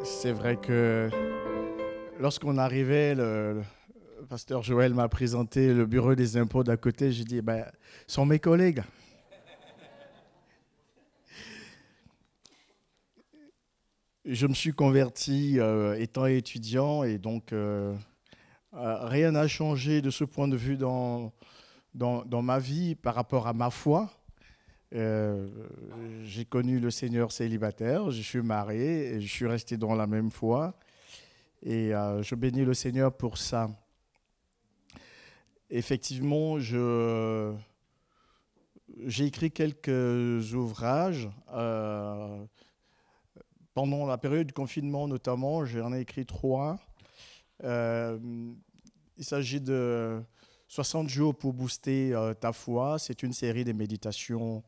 C'est vrai que lorsqu'on arrivait, le pasteur Joël m'a présenté le bureau des impôts d'à côté. J'ai dit, ben, ce sont mes collègues. Je me suis converti étant étudiant et donc rien n'a changé de ce point de vue dans ma vie par rapport à ma foi. Euh, j'ai connu le Seigneur célibataire, je suis marié et je suis resté dans la même foi et je bénis le Seigneur pour ça. Effectivement, j'ai écrit quelques ouvrages. Pendant la période du confinement notamment, j'en ai écrit 3. Euh, il s'agit de 60 jours pour booster ta foi. C'est une série de méditations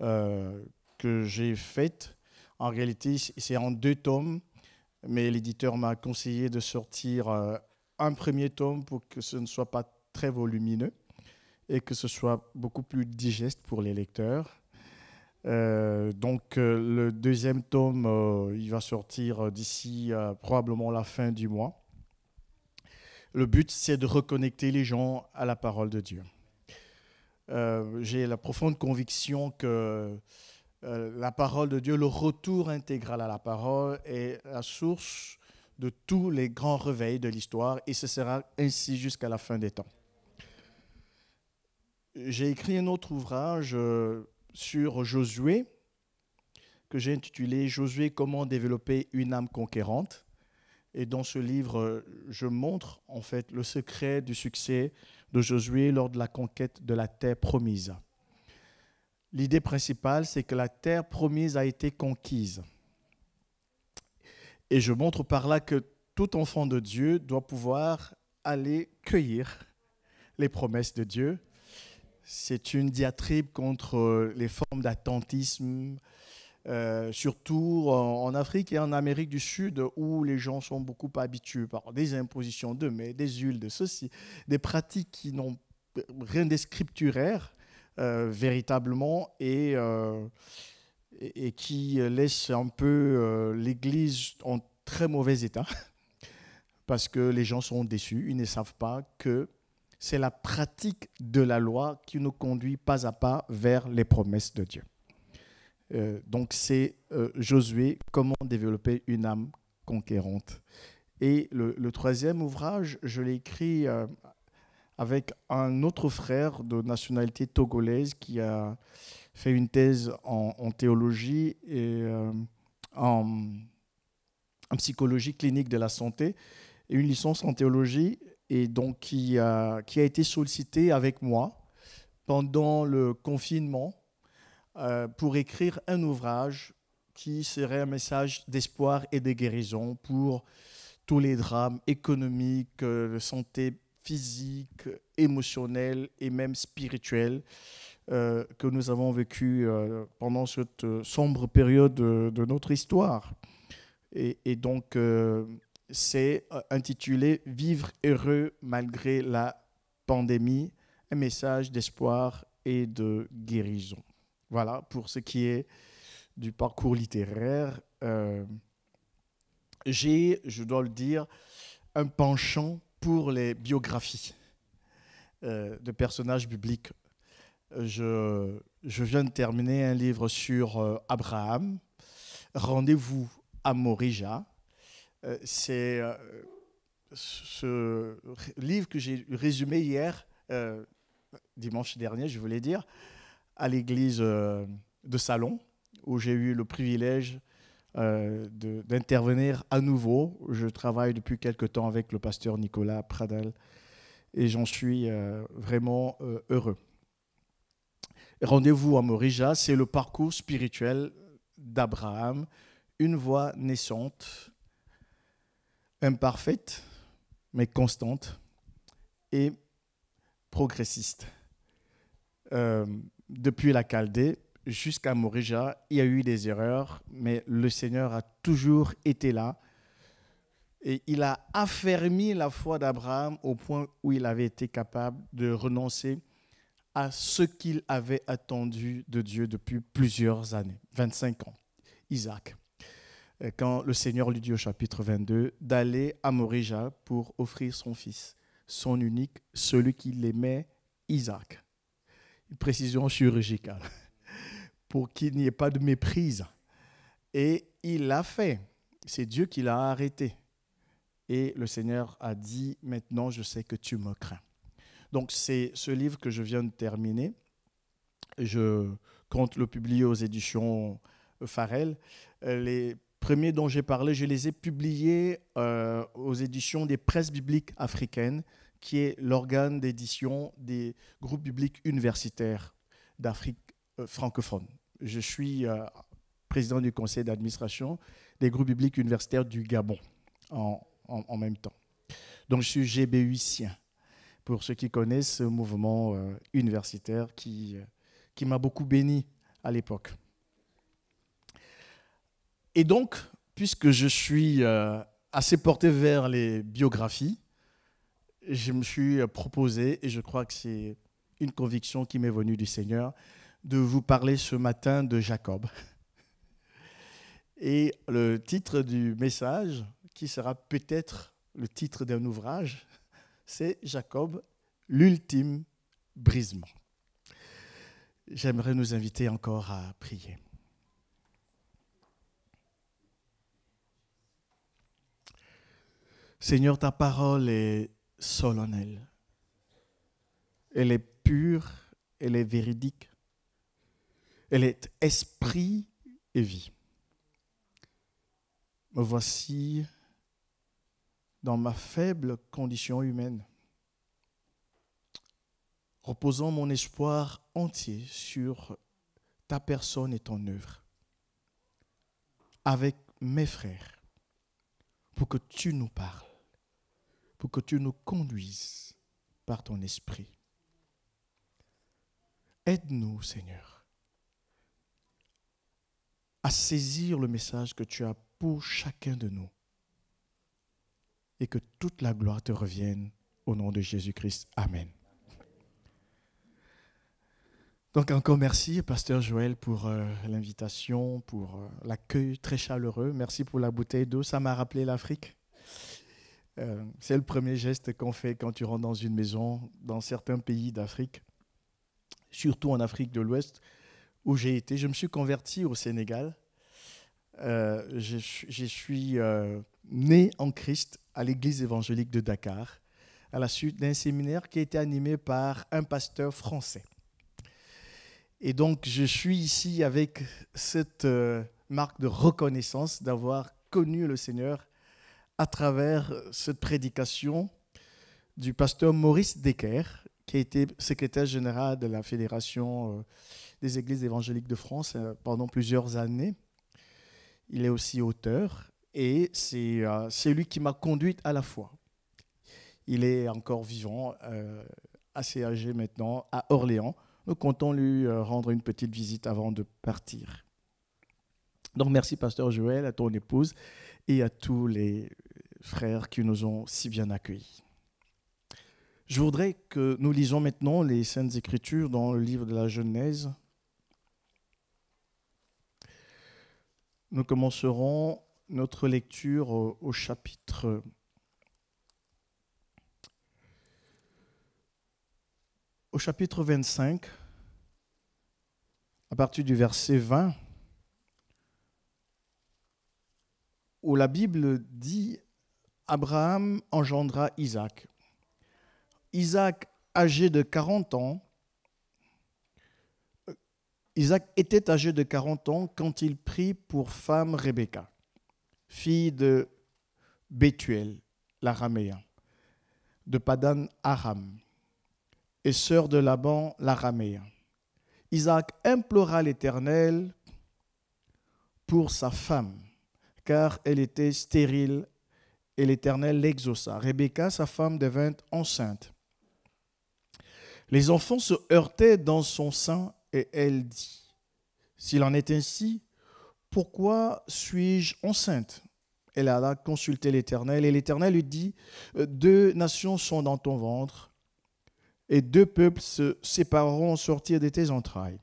que j'ai faites. En réalité, c'est en 2 tomes, mais l'éditeur m'a conseillé de sortir un premier tome pour que ce ne soit pas très volumineux et que ce soit beaucoup plus digeste pour les lecteurs. Donc le deuxième tome, il va sortir d'ici probablement la fin du mois. Le but, c'est de reconnecter les gens à la parole de Dieu. J'ai la profonde conviction que la parole de Dieu, le retour intégral à la parole est la source de tous les grands réveils de l'histoire et ce sera ainsi jusqu'à la fin des temps. J'ai écrit un autre ouvrage sur Josué, que j'ai intitulé « Josué, comment développer une âme conquérante ». Et dans ce livre, je montre en fait le secret du succès de Josué lors de la conquête de la terre promise. L'idée principale, c'est que la terre promise a été conquise. Et je montre par là que tout enfant de Dieu doit pouvoir aller cueillir les promesses de Dieu. C'est une diatribe contre les formes d'attentisme, surtout en Afrique et en Amérique du Sud, où les gens sont beaucoup habitués par des impositions de mets, des huiles, de ceci, des pratiques qui n'ont rien de scripturaire véritablement et qui laissent un peu l'Église en très mauvais état parce que les gens sont déçus, ils ne savent pas que c'est la pratique de la loi qui nous conduit pas à pas vers les promesses de Dieu. Donc c'est Josué, comment développer une âme conquérante. Et le troisième ouvrage, je l'ai écrit avec un autre frère de nationalité togolaise qui a fait une thèse en théologie et en psychologie clinique de la santé et une licence en théologie, et donc qui a été sollicité avec moi pendant le confinement pour écrire un ouvrage qui serait un message d'espoir et de guérison pour tous les drames économiques, de santé physique, émotionnelle et même spirituelle que nous avons vécu pendant cette sombre période de notre histoire. Et donc, c'est intitulé « Vivre heureux malgré la pandémie, un message d'espoir et de guérison ». Voilà, pour ce qui est du parcours littéraire. J'ai, je dois le dire, un penchant pour les biographies de personnages bibliques. Je viens de terminer un livre sur Abraham, Rendez-vous à Morija. C'est ce livre que j'ai résumé hier, dimanche dernier, je voulais dire, à l'église de Salon, où j'ai eu le privilège d'intervenir à nouveau. Je travaille depuis quelque temps avec le pasteur Nicolas Pradal et j'en suis vraiment heureux. Rendez-vous à Morija, c'est le parcours spirituel d'Abraham, une voie naissante, imparfaite, mais constante et progressiste. Depuis la Chaldée jusqu'à Morija, il y a eu des erreurs, mais le Seigneur a toujours été là. Et il a affermi la foi d'Abraham au point où il avait été capable de renoncer à ce qu'il avait attendu de Dieu depuis plusieurs années, 25 ans, Isaac. quand le Seigneur lui dit au chapitre 22 d'aller à Morija pour offrir son fils, son unique, celui qu'il aimait, Isaac. Une précision chirurgicale, pour qu'il n'y ait pas de méprise. Et il l'a fait. C'est Dieu qui l'a arrêté. Et le Seigneur a dit, maintenant je sais que tu me crains. Donc c'est ce livre que je viens de terminer. Je compte le publier aux éditions Farel. Les premiers dont j'ai parlé, je les ai publiés aux éditions des Presses bibliques africaines, qui est l'organe d'édition des groupes bibliques universitaires d'Afrique francophone. Je suis président du conseil d'administration des groupes bibliques universitaires du Gabon en même temps. Donc je suis GBUcien, pour ceux qui connaissent ce mouvement universitaire qui m'a beaucoup béni à l'époque. Et donc, puisque je suis assez porté vers les biographies, je me suis proposé, et je crois que c'est une conviction qui m'est venue du Seigneur, de vous parler ce matin de Jacob. Et le titre du message, qui sera peut-être le titre d'un ouvrage, c'est Jacob, l'ultime brisement. J'aimerais nous inviter encore à prier. Seigneur, ta parole est solennelle. Elle est pure, elle est véridique. Elle est esprit et vie. Me voici dans ma faible condition humaine, reposant mon espoir entier sur ta personne et ton œuvre, avec mes frères, pour que tu nous parles, pour que tu nous conduises par ton esprit. Aide-nous, Seigneur, à saisir le message que tu as pour chacun de nous et que toute la gloire te revienne au nom de Jésus-Christ. Amen. Donc encore merci, Pasteur Joël, pour l'invitation, pour l'accueil très chaleureux. Merci pour la bouteille d'eau, ça m'a rappelé l'Afrique. C'est le premier geste qu'on fait quand tu rentres dans une maison dans certains pays d'Afrique, surtout en Afrique de l'Ouest, où j'ai été. Je me suis converti au Sénégal. Je suis né en Christ à l'église évangélique de Dakar, à la suite d'un séminaire qui a été animé par un pasteur français. Et donc, je suis ici avec cette marque de reconnaissance d'avoir connu le Seigneur à travers cette prédication du pasteur Maurice Decker, qui a été secrétaire général de la Fédération des Églises évangéliques de France pendant plusieurs années. Il est aussi auteur et c'est lui qui m'a conduite à la foi. Il est encore vivant, assez âgé maintenant, à Orléans. Nous comptons lui rendre une petite visite avant de partir. Donc merci Pasteur Joël, à ton épouse et à tous les frères qui nous ont si bien accueillis. Je voudrais que nous lisions maintenant les Saintes Écritures dans le livre de la Genèse. Nous commencerons notre lecture au chapitre 25, à partir du verset 20, où la Bible dit « Abraham engendra Isaac. Isaac, âgé de 40 ans, Isaac était âgé de 40 ans quand il prit pour femme Rebecca, fille de Bethuel, l'araméen, de Padan Aram, et sœur de Laban, l'araméen. Isaac implora l'Éternel pour sa femme, car elle était stérile, et l'Éternel l'exauça. Rebecca, sa femme, devint enceinte. Les enfants se heurtaient dans son sein, et elle dit, « S'il en est ainsi, pourquoi suis-je enceinte ?» Elle alla consulter l'Éternel, et l'Éternel lui dit, « 2 nations sont dans ton ventre, et 2 peuples se sépareront au sortir de tes entrailles.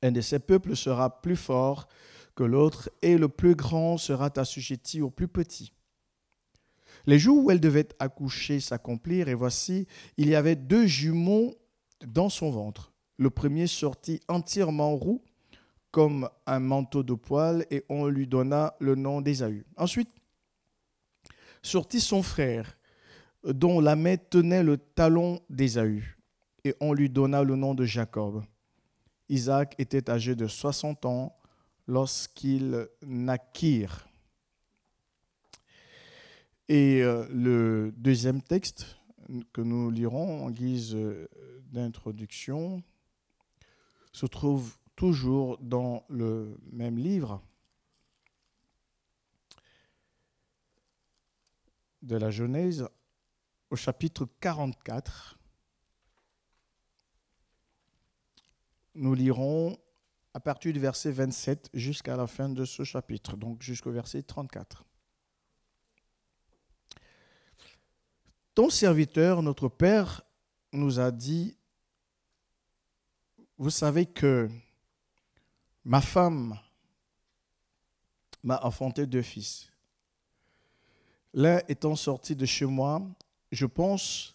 Un de ces peuples sera plus fort que l'autre, et le plus grand sera assujetti au plus petit. Les jours où elle devait accoucher s'accomplirent, et voici, il y avait 2 jumeaux dans son ventre. Le premier sortit entièrement roux, comme un manteau de poil, et on lui donna le nom d'Ésaü. Ensuite, sortit son frère, dont la main tenait le talon d'Ésaü, et on lui donna le nom de Jacob. Isaac était âgé de 60 ans lorsqu'ils naquirent. Et le deuxième texte que nous lirons en guise d'introduction se trouve toujours dans le même livre de la Genèse, au chapitre 44. Nous lirons à partir du verset 27 jusqu'à la fin de ce chapitre, donc jusqu'au verset 34. Ton serviteur, notre Père, nous a dit, vous savez que ma femme m'a enfanté 2 fils. L'un étant sorti de chez moi, je pense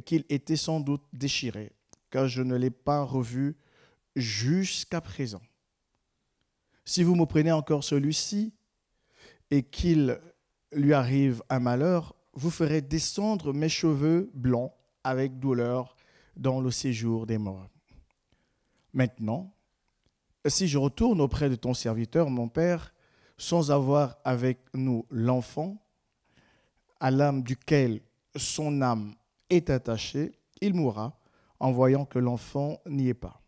qu'il était sans doute déchiré, car je ne l'ai pas revu jusqu'à présent. Si vous me prenez encore celui-ci et qu'il lui arrive un malheur, vous ferez descendre mes cheveux blancs avec douleur dans le séjour des morts. Maintenant, si je retourne auprès de ton serviteur, mon père, sans avoir avec nous l'enfant, à l'âme duquel son âme est attachée, il mourra en voyant que l'enfant n'y est pas.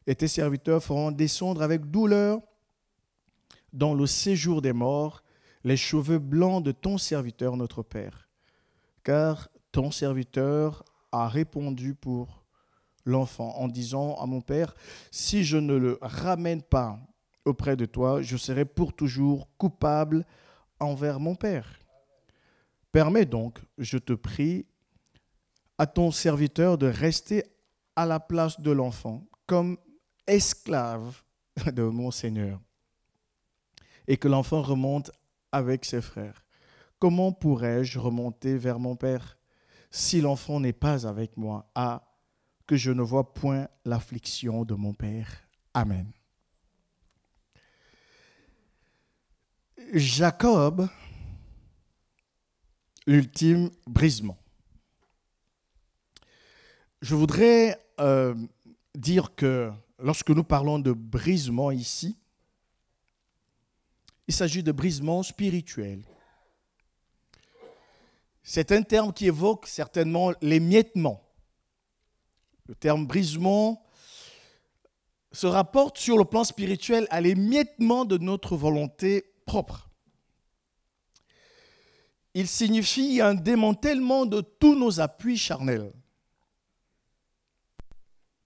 Et tes serviteurs feront descendre avec douleur dans le séjour des morts les cheveux blancs de ton serviteur, notre Père. Car ton serviteur a répondu pour l'enfant en disant à mon Père, si je ne le ramène pas auprès de toi, je serai pour toujours coupable envers mon Père. Permets donc, je te prie, à ton serviteur de rester à la place de l'enfant comme esclave de mon Seigneur, et que l'enfant remonte avec ses frères. Comment pourrais-je remonter vers mon Père si l'enfant n'est pas avec moi? Ah, que je ne vois point l'affliction de mon Père. Amen. Jacob, l'ultime brisement. Je voudrais dire que lorsque nous parlons de brisement ici, il s'agit de brisement spirituel. C'est un terme qui évoque certainement l'émiettement. Le terme brisement se rapporte sur le plan spirituel à l'émiettement de notre volonté propre. Il signifie un démantèlement de tous nos appuis charnels.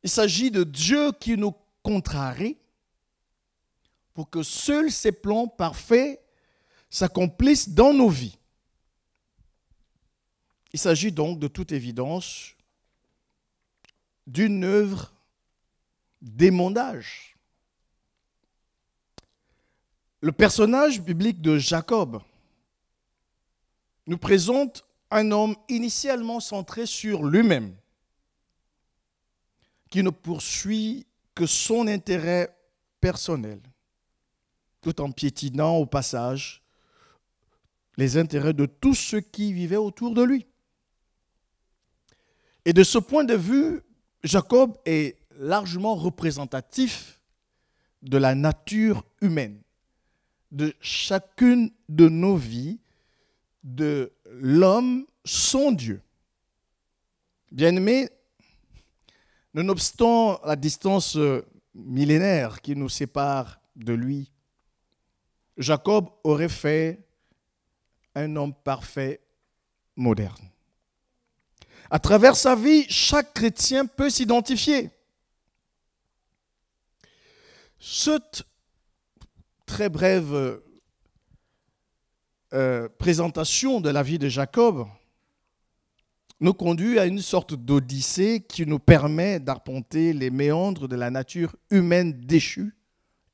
Il s'agit de Dieu qui nous contrarie pour que seuls ses plans parfaits s'accomplissent dans nos vies. Il s'agit donc de toute évidence d'une œuvre d'émondage. Le personnage biblique de Jacob nous présente un homme initialement centré sur lui-même, qui ne poursuit que son intérêt personnel, tout en piétinant au passage les intérêts de tous ceux qui vivaient autour de lui. Et de ce point de vue, Jacob est largement représentatif de la nature humaine, de chacune de nos vies, de l'homme, son Dieu. Bien-aimés, nonobstant la distance millénaire qui nous sépare de lui, Jacob aurait fait un homme parfait, moderne. À travers sa vie, chaque chrétien peut s'identifier. Cette très brève présentation de la vie de Jacob nous conduit à une sorte d'odyssée qui nous permet d'arpenter les méandres de la nature humaine déchue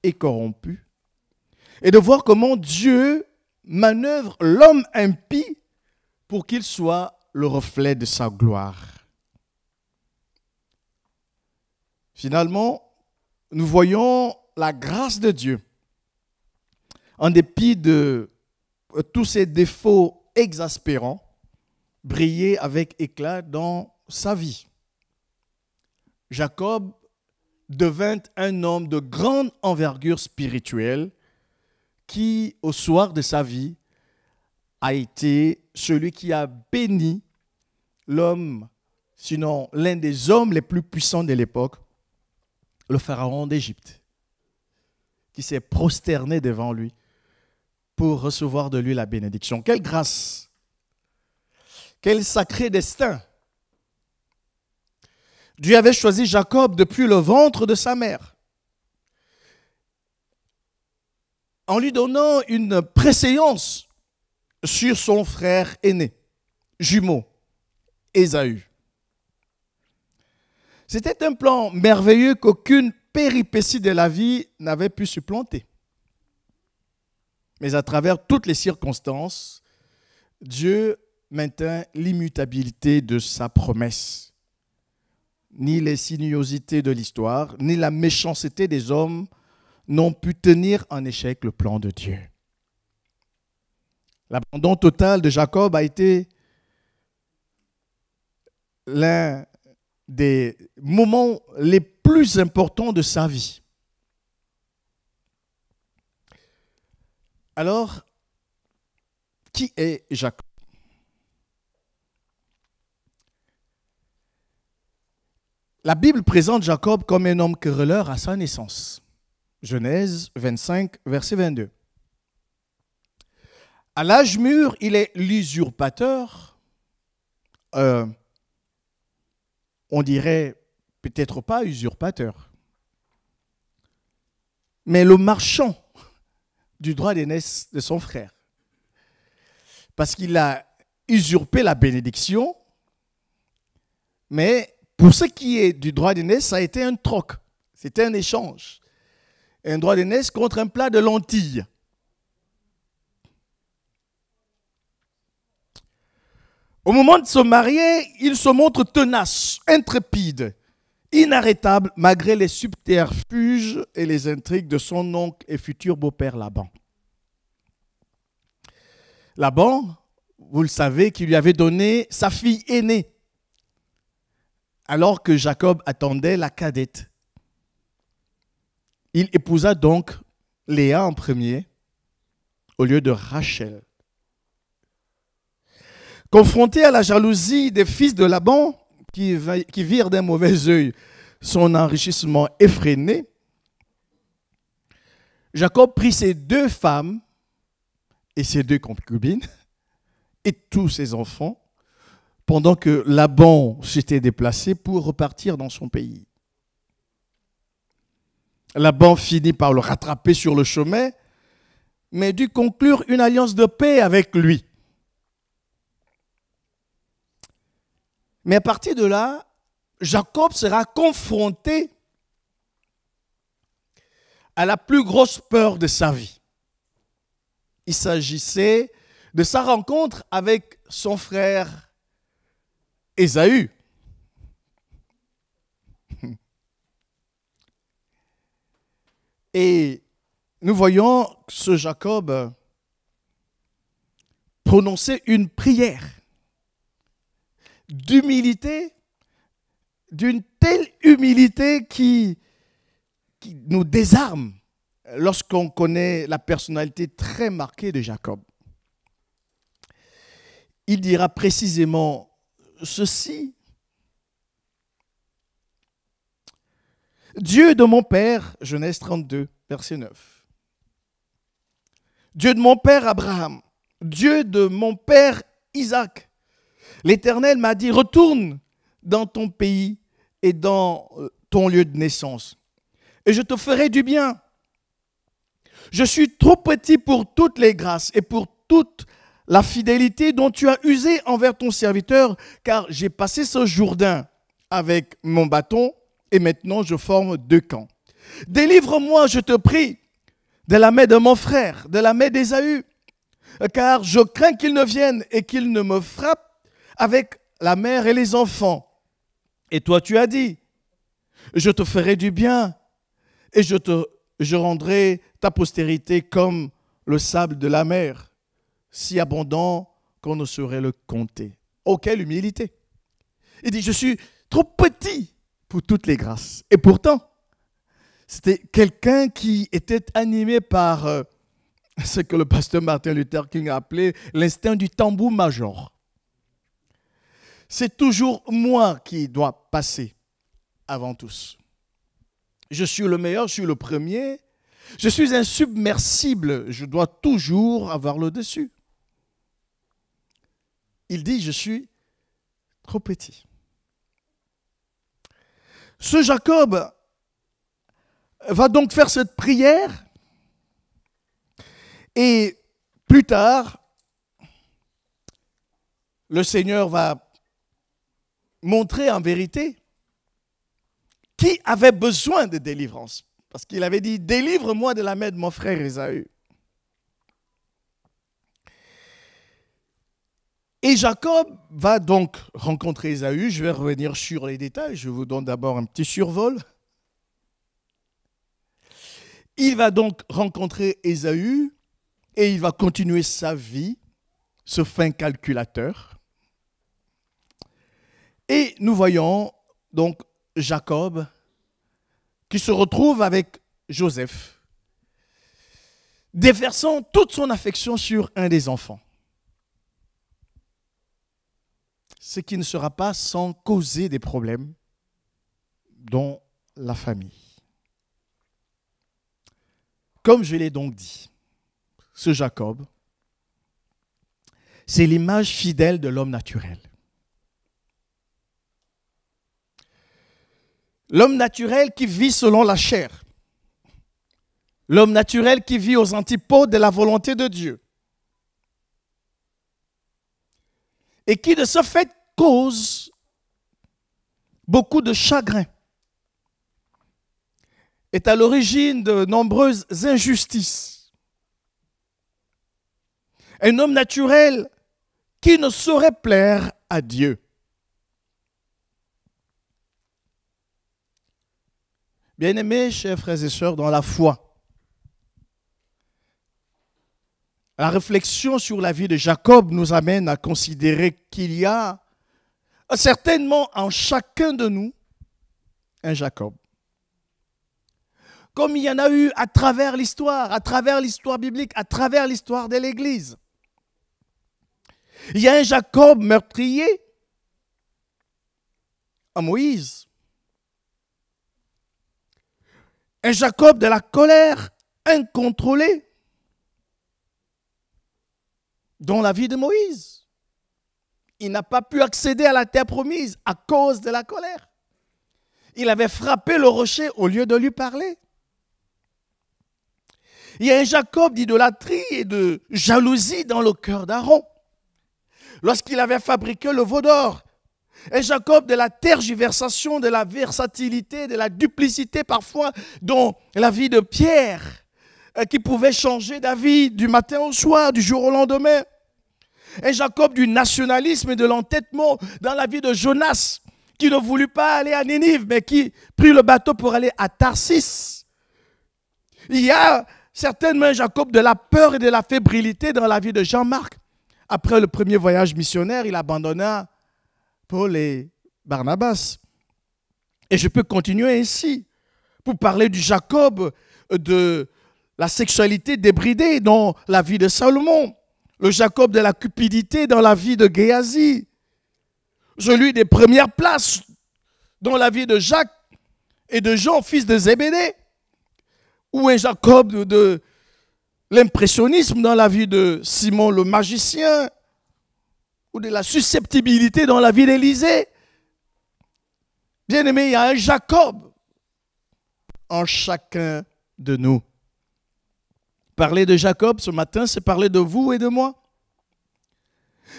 et corrompue, et de voir comment Dieu manœuvre l'homme impie pour qu'il soit le reflet de sa gloire. Finalement, nous voyons la grâce de Dieu, en dépit de tous ses défauts exaspérants, briller avec éclat dans sa vie. Jacob devint un homme de grande envergure spirituelle qui, au soir de sa vie, a été celui qui a béni l'homme, sinon l'un des hommes les plus puissants de l'époque, le pharaon d'Égypte, qui s'est prosterné devant lui pour recevoir de lui la bénédiction. Quelle grâce! Quel sacré destin! Dieu avait choisi Jacob depuis le ventre de sa mère, en lui donnant une préséance sur son frère aîné, jumeau, Ésaü. C'était un plan merveilleux qu'aucune péripétie de la vie n'avait pu supplanter. Mais à travers toutes les circonstances, Dieu maintint l'immutabilité de sa promesse. Ni les sinuosités de l'histoire, ni la méchanceté des hommes n'ont pu tenir en échec le plan de Dieu. L'abandon total de Jacob a été l'un des moments les plus importants de sa vie. Alors, qui est Jacob? La Bible présente Jacob comme un homme querelleur à sa naissance. Genèse 25, verset 22. À l'âge mûr, il est l'usurpateur. On dirait peut-être pas usurpateur, mais le marchand du droit d'aînesse de son frère. Parce qu'il a usurpé la bénédiction, mais pour ce qui est du droit d'aînesse, ça a été un troc, c'était un échange. Un droit d'aînesse contre un plat de lentilles. Au moment de se marier, il se montre tenace, intrépide, inarrêtable, malgré les subterfuges et les intrigues de son oncle et futur beau-père Laban. Laban, vous le savez, qui lui avait donné sa fille aînée, alors que Jacob attendait la cadette. Il épousa donc Léa en premier, au lieu de Rachel. Confronté à la jalousie des fils de Laban, qui virent d'un mauvais œil son enrichissement effréné, Jacob prit ses 2 femmes et ses 2 concubines et tous ses enfants, pendant que Laban s'était déplacé pour repartir dans son pays. Laban finit par le rattraper sur le chemin, mais dut conclure une alliance de paix avec lui. Mais à partir de là, Jacob sera confronté à la plus grosse peur de sa vie. Il s'agissait de sa rencontre avec son frère Ésaü. Et nous voyons ce Jacob prononcer une prière d'humilité, d'une telle humilité qui nous désarme lorsqu'on connaît la personnalité très marquée de Jacob. Il dira précisément ceci: Dieu de mon père, Genèse 32, verset 9. Dieu de mon père Abraham, Dieu de mon père Isaac. L'Éternel m'a dit, retourne dans ton pays et dans ton lieu de naissance, et je te ferai du bien. Je suis trop petit pour toutes les grâces et pour toute la fidélité dont tu as usé envers ton serviteur, car j'ai passé ce Jourdain avec mon bâton, et maintenant je forme 2 camps. Délivre-moi, je te prie, de la main de mon frère, de la main d'Ésaü, car je crains qu'il ne vienne et qu'il ne me frappe avec la mère et les enfants. Et toi, tu as dit, je te ferai du bien et je rendrai ta postérité comme le sable de la mer, si abondant qu'on ne saurait le compter. Oh, quelle humilité! Il dit, je suis trop petit pour toutes les grâces. Et pourtant, c'était quelqu'un qui était animé par ce que le pasteur Martin Luther King a appelé l'instinct du tambour-major. C'est toujours moi qui dois passer avant tous. Je suis le meilleur, je suis le premier. Je suis insubmersible, je dois toujours avoir le dessus. Il dit, je suis trop petit. Ce Jacob va donc faire cette prière et plus tard, le Seigneur va montrer en vérité qui avait besoin de délivrance. Parce qu'il avait dit, délivre-moi de la main de mon frère Ésaü. Et Jacob va donc rencontrer Ésaü. Je vais revenir sur les détails. Je vous donne d'abord un petit survol. Il va donc rencontrer Ésaü et il va continuer sa vie, ce fin calculateur. Et nous voyons donc Jacob qui se retrouve avec Joseph, déversant toute son affection sur un des enfants. Ce qui ne sera pas sans causer des problèmes dans la famille. Comme je l'ai donc dit, ce Jacob, c'est l'image fidèle de l'homme naturel. L'homme naturel qui vit selon la chair. L'homme naturel qui vit aux antipodes de la volonté de Dieu. Et qui de ce fait cause beaucoup de chagrin. Est à l'origine de nombreuses injustices. Un homme naturel qui ne saurait plaire à Dieu. Bien-aimés, chers frères et sœurs, dans la foi, la réflexion sur la vie de Jacob nous amène à considérer qu'il y a certainement en chacun de nous un Jacob. Comme il y en a eu à travers l'histoire biblique, à travers l'histoire de l'Église. Il y a un Jacob meurtrier à Moïse. Un Jacob de la colère incontrôlée dans la vie de Moïse. Il n'a pas pu accéder à la terre promise à cause de la colère. Il avait frappé le rocher au lieu de lui parler. Il y a un Jacob d'idolâtrie et de jalousie dans le cœur d'Aaron. Lorsqu'il avait fabriqué le veau d'or, un Jacob de la tergiversation, de la versatilité, de la duplicité parfois dans la vie de Pierre, qui pouvait changer d'avis du matin au soir, du jour au lendemain. Un Jacob du nationalisme et de l'entêtement dans la vie de Jonas, qui ne voulut pas aller à Ninive, mais qui prit le bateau pour aller à Tarsis. Il y a certainement un Jacob de la peur et de la fébrilité dans la vie de Jean-Marc. Après le premier voyage missionnaire, il abandonna Paul et Barnabas. Et je peux continuer ainsi pour parler du Jacob de la sexualité débridée dans la vie de Salomon, le Jacob de la cupidité dans la vie de Géasi, celui des premières places dans la vie de Jacques et de Jean, fils de Zébédée, ou un Jacob de l'impressionnisme dans la vie de Simon le magicien, ou de la susceptibilité dans la vie d'Élisée. Bien-aimé, il y a un Jacob en chacun de nous. Parler de Jacob ce matin, c'est parler de vous et de moi.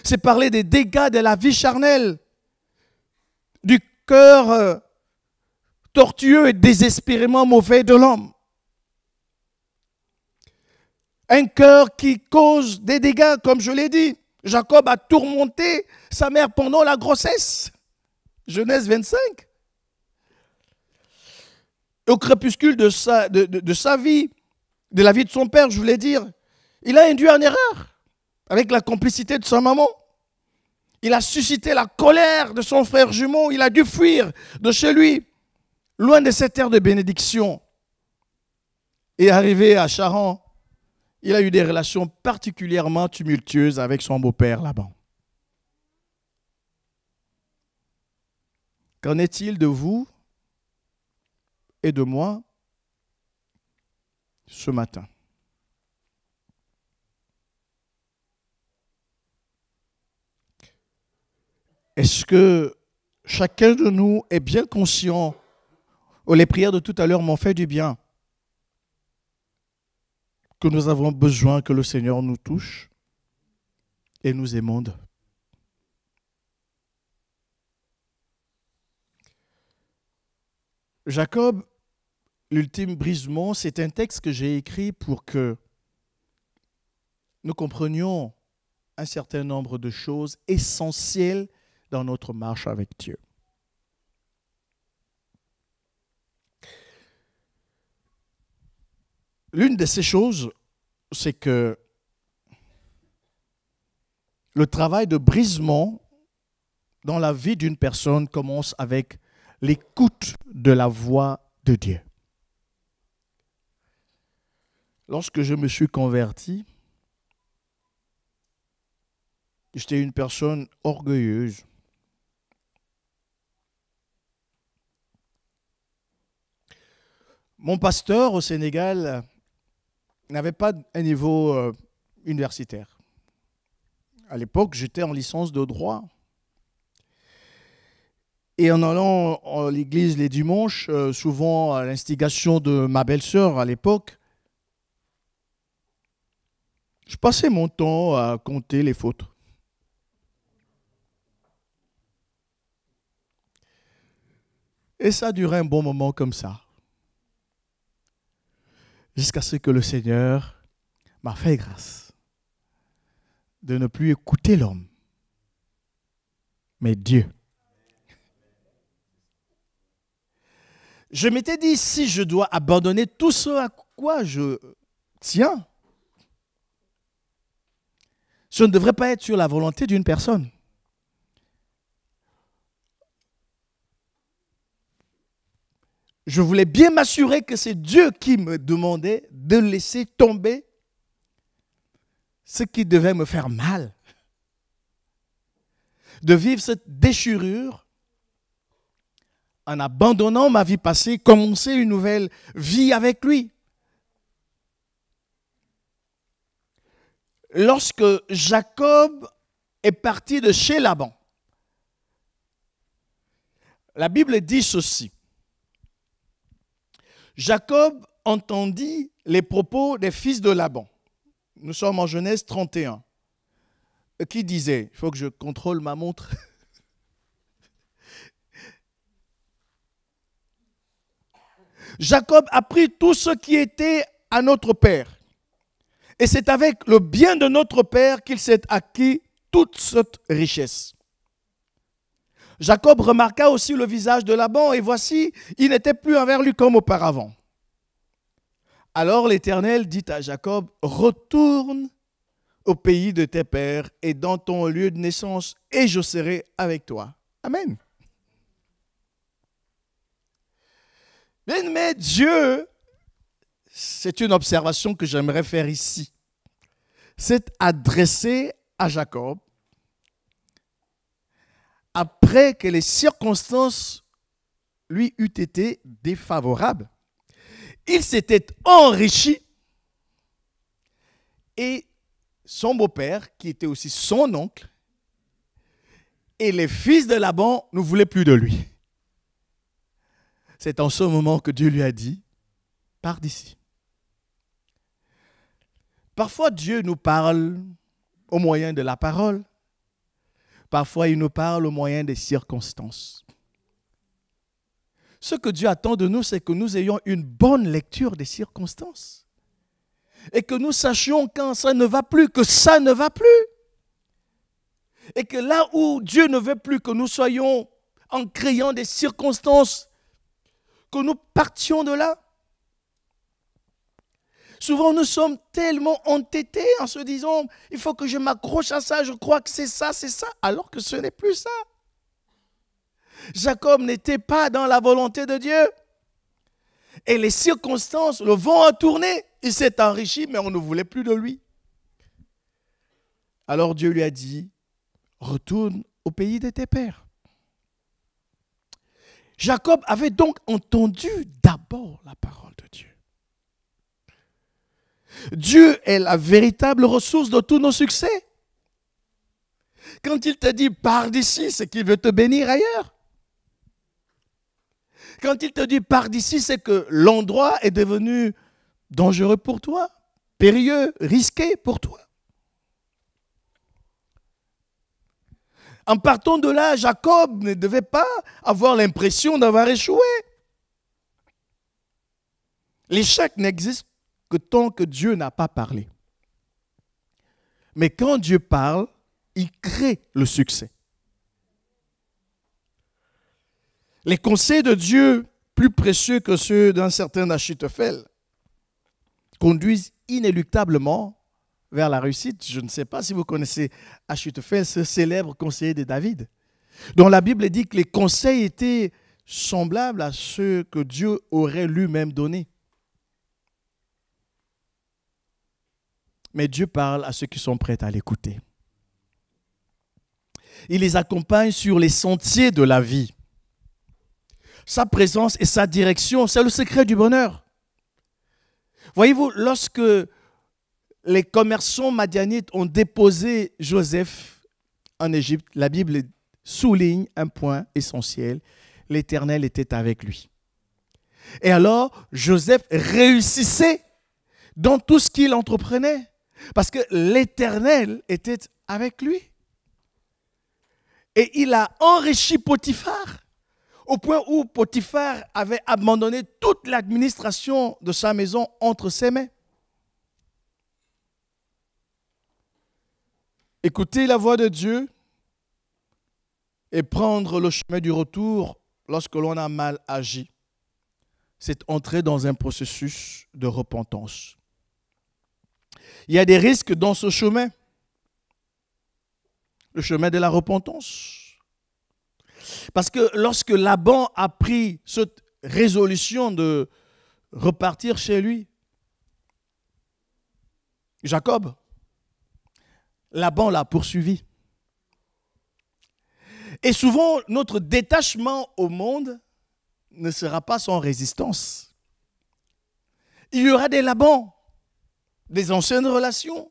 C'est parler des dégâts de la vie charnelle, du cœur tortueux et désespérément mauvais de l'homme. Un cœur qui cause des dégâts, comme je l'ai dit. Jacob a tourmenté sa mère pendant la grossesse. Genèse 25. Au crépuscule de sa vie, de la vie de son père, je voulais dire, il a induit en erreur avec la complicité de sa maman. Il a suscité la colère de son frère jumeau. Il a dû fuir de chez lui, loin de cette terre de bénédiction. Et arrivé à Charan, il a eu des relations particulièrement tumultueuses avec son beau-père Laban. Qu'en est-il de vous et de moi ce matin? Est-ce que chacun de nous est bien conscient que les prières de tout à l'heure m'ont fait du bien, que nous avons besoin que le Seigneur nous touche et nous émonde? Jacob, l'ultime brisement, c'est un texte que j'ai écrit pour que nous comprenions un certain nombre de choses essentielles dans notre marche avec Dieu. L'une de ces choses, c'est que le travail de brisement dans la vie d'une personne commence avec l'écoute de la voix de Dieu. Lorsque je me suis converti, j'étais une personne orgueilleuse. Mon pasteur au Sénégal n'avait pas un niveau universitaire. À l'époque, j'étais en licence de droit. Et en allant à l'église les dimanches, souvent à l'instigation de ma belle-sœur à l'époque, je passais mon temps à compter les fautes. Et ça a duré un bon moment comme ça. Jusqu'à ce que le Seigneur m'a fait grâce de ne plus écouter l'homme, mais Dieu. Je m'étais dit, si je dois abandonner tout ce à quoi je tiens, ce ne devrait pas être sur la volonté d'une personne. Je voulais bien m'assurer que c'est Dieu qui me demandait de laisser tomber ce qui devait me faire mal. De vivre cette déchirure en abandonnant ma vie passée, commencer une nouvelle vie avec lui. Lorsque Jacob est parti de chez Laban, la Bible dit ceci. Jacob entendit les propos des fils de Laban. Nous sommes en Genèse 31. Qui disait, il faut que je contrôle ma montre. Jacob a pris tout ce qui était à notre père. Et c'est avec le bien de notre père qu'il s'est acquis toute cette richesse. Jacob remarqua aussi le visage de Laban, et voici, il n'était plus envers lui comme auparavant. Alors l'Éternel dit à Jacob, retourne au pays de tes pères et dans ton lieu de naissance, et je serai avec toi. Amen. Mais Dieu, c'est une observation que j'aimerais faire ici, s'est adressé à Jacob après que les circonstances lui eussent été défavorables. Il s'était enrichi et son beau-père, qui était aussi son oncle, et les fils de Laban ne voulaient plus de lui. C'est en ce moment que Dieu lui a dit, pars d'ici. Parfois, Dieu nous parle au moyen de la parole. Parfois, il nous parle au moyen des circonstances. Ce que Dieu attend de nous, c'est que nous ayons une bonne lecture des circonstances. Et que nous sachions quand ça ne va plus, que ça ne va plus. Et que là où Dieu ne veut plus que nous soyons en créant des circonstances, que nous partions de là. Souvent, nous sommes tellement entêtés en se disant, il faut que je m'accroche à ça, je crois que c'est ça, alors que ce n'est plus ça. Jacob n'était pas dans la volonté de Dieu. Et les circonstances, le vent a tourné. Il s'est enrichi, mais on ne voulait plus de lui. Alors Dieu lui a dit, retourne au pays de tes pères. Jacob avait donc entendu d'abord la parole de Dieu. Dieu est la véritable ressource de tous nos succès. Quand il te dit pars d'ici, c'est qu'il veut te bénir ailleurs. Quand il te dit pars d'ici, c'est que l'endroit est devenu dangereux pour toi, périlleux, risqué pour toi. En partant de là, Jacob ne devait pas avoir l'impression d'avoir échoué. L'échec n'existe que tant que Dieu n'a pas parlé. Mais quand Dieu parle, il crée le succès. Les conseils de Dieu, plus précieux que ceux d'un certain Achitophel, conduisent inéluctablement vers la réussite. Je ne sais pas si vous connaissez Achitophel, ce célèbre conseiller de David, dont la Bible dit que les conseils étaient semblables à ceux que Dieu aurait lui-même donnés. Mais Dieu parle à ceux qui sont prêts à l'écouter. Il les accompagne sur les sentiers de la vie. Sa présence et sa direction, c'est le secret du bonheur. Voyez-vous, lorsque les commerçants madianites ont déposé Joseph en Égypte, la Bible souligne un point essentiel, l'Éternel était avec lui. Et alors, Joseph réussissait dans tout ce qu'il entreprenait, parce que l'Éternel était avec lui. Et il a enrichi Potiphar, au point où Potiphar avait abandonné toute l'administration de sa maison entre ses mains. Écouter la voix de Dieu et prendre le chemin du retour lorsque l'on a mal agi, c'est entrer dans un processus de repentance. Il y a des risques dans ce chemin, le chemin de la repentance. Parce que lorsque Laban a pris cette résolution de repartir chez lui, Jacob, Laban l'a poursuivi. Et souvent, notre détachement au monde ne sera pas sans résistance. Il y aura des Labans, des anciennes relations.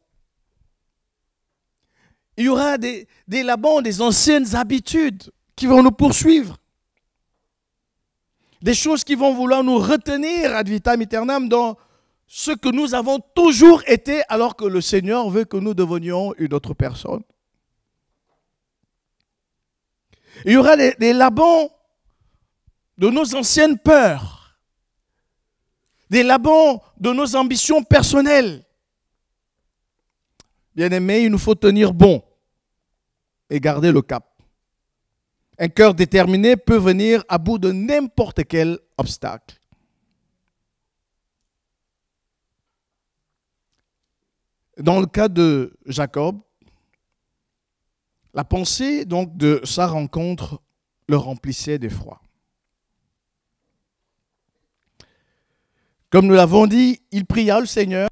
Il y aura des Labans, des anciennes habitudes qui vont nous poursuivre. Des choses qui vont vouloir nous retenir ad vitam aeternam dans ce que nous avons toujours été alors que le Seigneur veut que nous devenions une autre personne. Il y aura des Labans de nos anciennes peurs, des Labans de nos ambitions personnelles. Bien-aimés, il nous faut tenir bon et garder le cap. Un cœur déterminé peut venir à bout de n'importe quel obstacle. Dans le cas de Jacob, la pensée donc de sa rencontre le remplissait d'effroi. Comme nous l'avons dit, il pria le Seigneur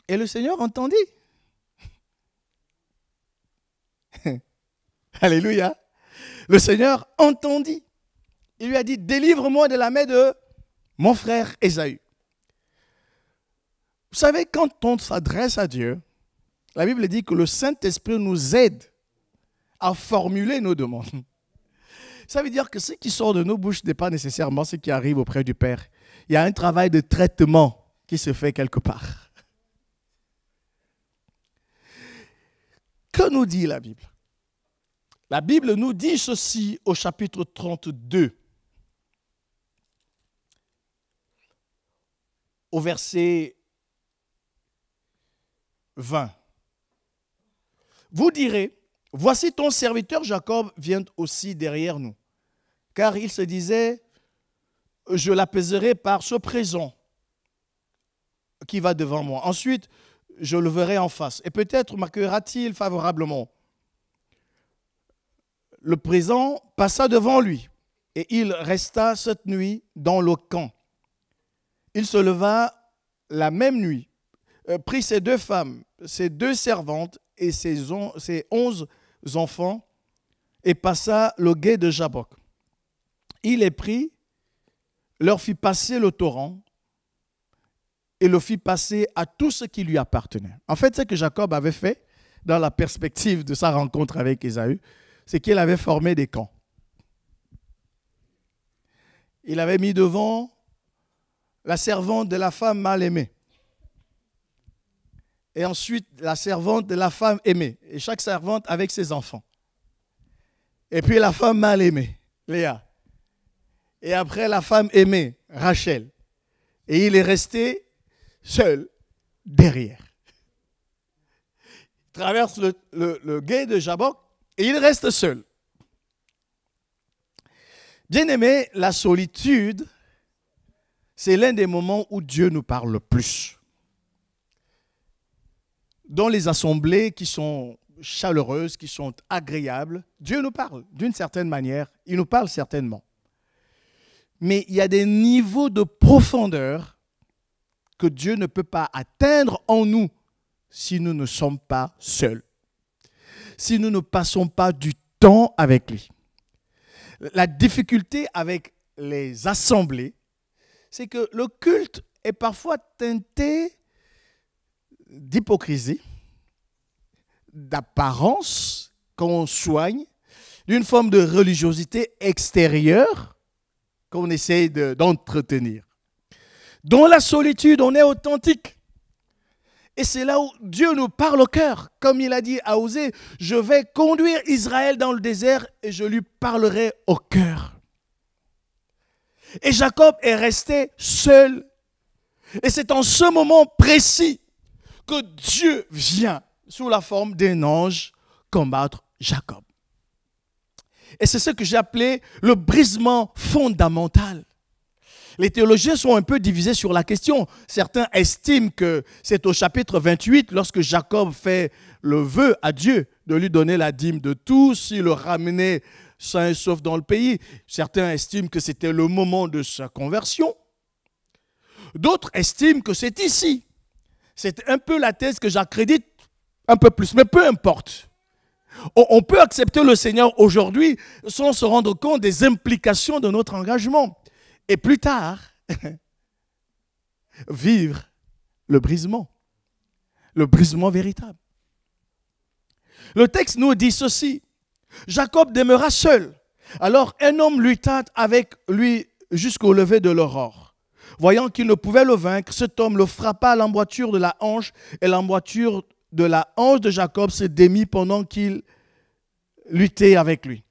et le Seigneur entendit. Alléluia. Le Seigneur entendit. Il lui a dit, délivre-moi de la main de mon frère Ésaü. Vous savez, quand on s'adresse à Dieu, la Bible dit que le Saint-Esprit nous aide à formuler nos demandes. Ça veut dire que ce qui sort de nos bouches n'est pas nécessairement ce qui arrive auprès du Père. Il y a un travail de traitement qui se fait quelque part. Que nous dit la Bible? La Bible nous dit ceci au chapitre 32. au verset 20. Vous direz, voici ton serviteur Jacob vient aussi derrière nous. Car il se disait, je l'apaiserai par ce présent qui va devant moi. Ensuite, je le verrai en face. Et peut-être m'accueillera-t-il favorablement. Le présent passa devant lui, et il resta cette nuit dans le camp. Il se leva la même nuit, prit ses 2 femmes, ses 2 servantes et ses 11 enfants, et passa le gué de Jabbok. Il les prit, leur fit passer le torrent, et le fit passer à tout ce qui lui appartenait. En fait, ce que Jacob avait fait, dans la perspective de sa rencontre avec Ésaü, c'est qu'il avait formé des camps. Il avait mis devant la servante de la femme mal aimée. Et ensuite, la servante de la femme aimée. Et chaque servante avec ses enfants. Et puis la femme mal aimée, Léa. Et après, la femme aimée, Rachel. Et il est resté seul derrière. Il traverse le gué de Jabbok et il reste seul. Bien aimé, la solitude, c'est l'un des moments où Dieu nous parle le plus. Dans les assemblées qui sont chaleureuses, qui sont agréables, Dieu nous parle d'une certaine manière, il nous parle certainement. Mais il y a des niveaux de profondeur que Dieu ne peut pas atteindre en nous si nous ne sommes pas seuls, si nous ne passons pas du temps avec lui. La difficulté avec les assemblées, c'est que le culte est parfois teinté d'hypocrisie, d'apparence qu'on soigne, d'une forme de religiosité extérieure qu'on essaye d'entretenir. Dans la solitude, on est authentique. Et c'est là où Dieu nous parle au cœur. Comme il a dit à Osée, je vais conduire Israël dans le désert et je lui parlerai au cœur. Et Jacob est resté seul. Et c'est en ce moment précis que Dieu vient sous la forme d'un ange combattre Jacob. Et c'est ce que j'ai appelé le brisement fondamental. Les théologiens sont un peu divisés sur la question. Certains estiment que c'est au chapitre 28, lorsque Jacob fait le vœu à Dieu de lui donner la dîme de tout, s'il le ramenait sain et sauf dans le pays. Certains estiment que c'était le moment de sa conversion. D'autres estiment que c'est ici. C'est un peu la thèse que j'accrédite un peu plus, mais peu importe. On peut accepter le Seigneur aujourd'hui sans se rendre compte des implications de notre engagement. Et plus tard, vivre le brisement véritable. Le texte nous dit ceci. Jacob demeura seul. Alors un homme lutta avec lui jusqu'au lever de l'aurore. Voyant qu'il ne pouvait le vaincre, cet homme le frappa à l'emboîture de la hanche et l'emboîture de la hanche de Jacob se démit pendant qu'il luttait avec lui.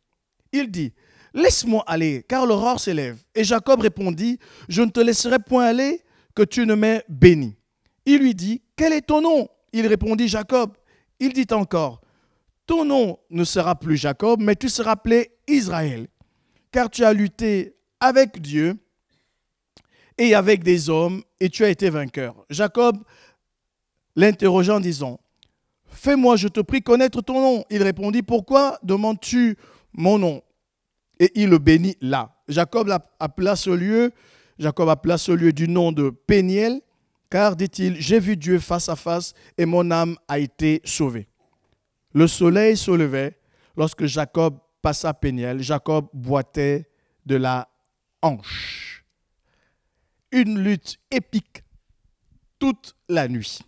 Il dit, laisse-moi aller, car l'aurore s'élève. Et Jacob répondit, je ne te laisserai point aller, que tu ne m'aies béni. Il lui dit, quel est ton nom? Il répondit, Jacob. Il dit encore, ton nom ne sera plus Jacob, mais tu seras appelé Israël, car tu as lutté avec Dieu et avec des hommes, et tu as été vainqueur. Jacob l'interrogea en disant, fais-moi, je te prie, connaître ton nom. Il répondit, pourquoi demandes-tu mon nom? Et il le bénit là. Jacob appela ce lieu du nom de Péniel, car, dit-il, j'ai vu Dieu face à face et mon âme a été sauvée. Le soleil se levait lorsque Jacob passa Péniel. Jacob boitait de la hanche. Une lutte épique toute la nuit.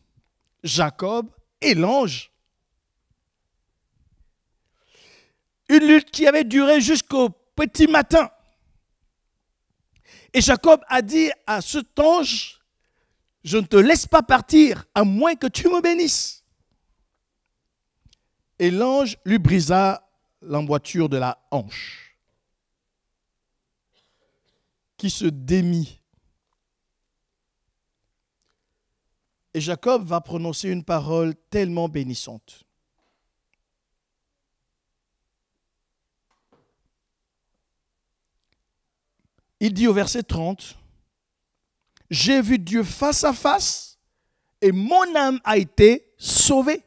Jacob et l'ange. Une lutte qui avait duré jusqu'au petit matin. Et Jacob a dit à cet ange, je ne te laisse pas partir à moins que tu me bénisses. Et l'ange lui brisa l'emboîture de la hanche, qui se démit. Et Jacob va prononcer une parole tellement bénissante. Il dit au verset 30, « J'ai vu Dieu face à face et mon âme a été sauvée. »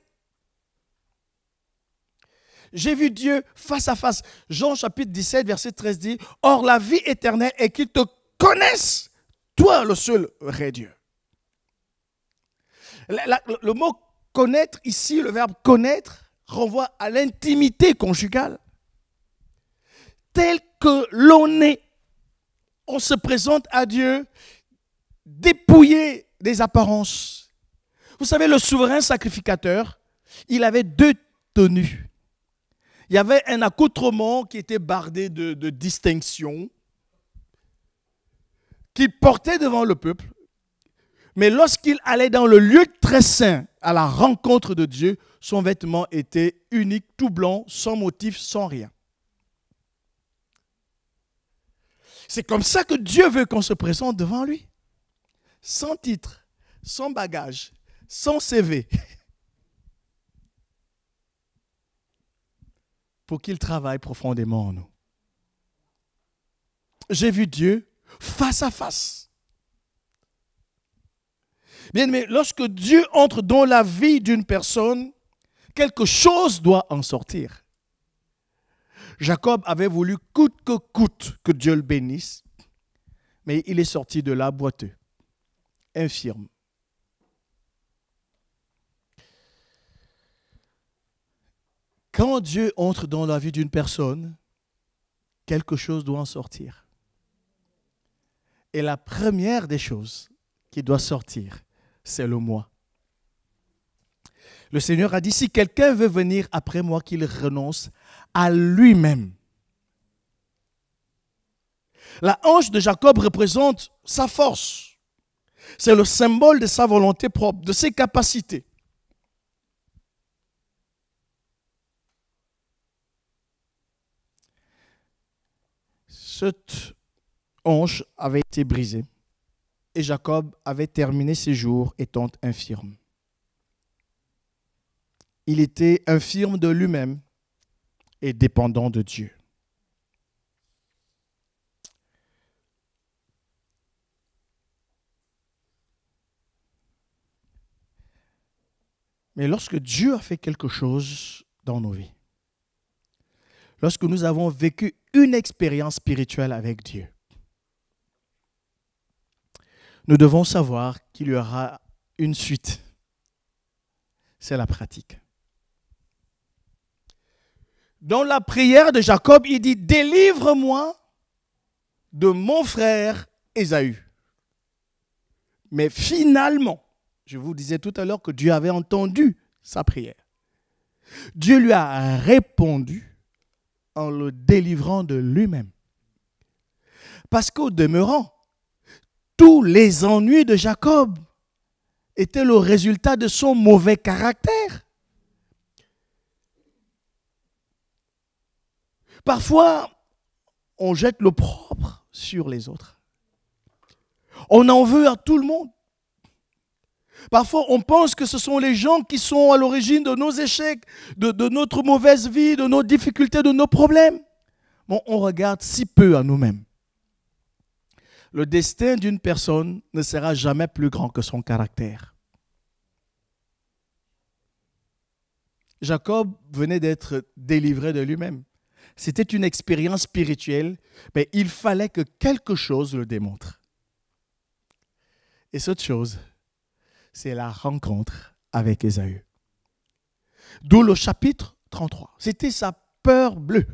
J'ai vu Dieu face à face. Jean chapitre 17, verset 13 dit, « Or la vie éternelle est qu'ils te connaissent, toi le seul vrai Dieu. » Le mot connaître ici, le verbe connaître, renvoie à l'intimité conjugale. Tel que l'on est, on se présente à Dieu dépouillé des apparences. Vous savez, le souverain sacrificateur, il avait deux tenues. Il y avait un accoutrement qui était bardé de distinctions, qu'il portait devant le peuple. Mais lorsqu'il allait dans le lieu très saint, à la rencontre de Dieu, son vêtement était unique, tout blanc, sans motif, sans rien. C'est comme ça que Dieu veut qu'on se présente devant lui. Sans titre, sans bagage, sans CV. Pour qu'il travaille profondément en nous. J'ai vu Dieu face à face. Bien, mais lorsque Dieu entre dans la vie d'une personne, quelque chose doit en sortir. Jacob avait voulu coûte que coûte que Dieu le bénisse, mais il est sorti de là boiteux, infirme. Quand Dieu entre dans la vie d'une personne, quelque chose doit en sortir. Et la première des choses qui doit sortir, c'est le moi. Le Seigneur a dit, si quelqu'un veut venir après moi, qu'il renonce à lui-même. La hanche de Jacob représente sa force. C'est le symbole de sa volonté propre, de ses capacités. Cette hanche avait été brisée et Jacob avait terminé ses jours étant infirme. Il était infirme de lui-même et dépendant de Dieu. Mais lorsque Dieu a fait quelque chose dans nos vies, lorsque nous avons vécu une expérience spirituelle avec Dieu, nous devons savoir qu'il y aura une suite. C'est la pratique. Dans la prière de Jacob, il dit « Délivre-moi de mon frère Ésaü ». Mais finalement, je vous disais tout à l'heure que Dieu avait entendu sa prière. Dieu lui a répondu en le délivrant de lui-même. Parce qu'au demeurant, tous les ennuis de Jacob étaient le résultat de son mauvais caractère. Parfois, on jette l'opprobre sur les autres. On en veut à tout le monde. Parfois, on pense que ce sont les gens qui sont à l'origine de nos échecs, de notre mauvaise vie, de nos difficultés, de nos problèmes. Bon, on regarde si peu à nous-mêmes. Le destin d'une personne ne sera jamais plus grand que son caractère. Jacob venait d'être délivré de lui-même. C'était une expérience spirituelle, mais il fallait que quelque chose le démontre. Et cette chose, c'est la rencontre avec Ésaü. D'où le chapitre 33. C'était sa peur bleue.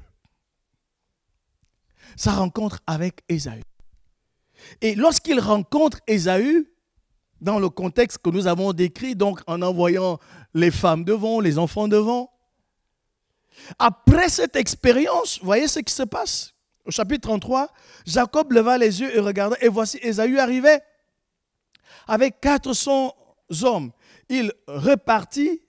Sa rencontre avec Ésaü. Et lorsqu'il rencontre Ésaü, dans le contexte que nous avons décrit, donc en envoyant les femmes devant, les enfants devant, après cette expérience, voyez ce qui se passe. Au chapitre 33, Jacob leva les yeux et regarda, et voici Ésaü arrivait avec 400 hommes. Il répartit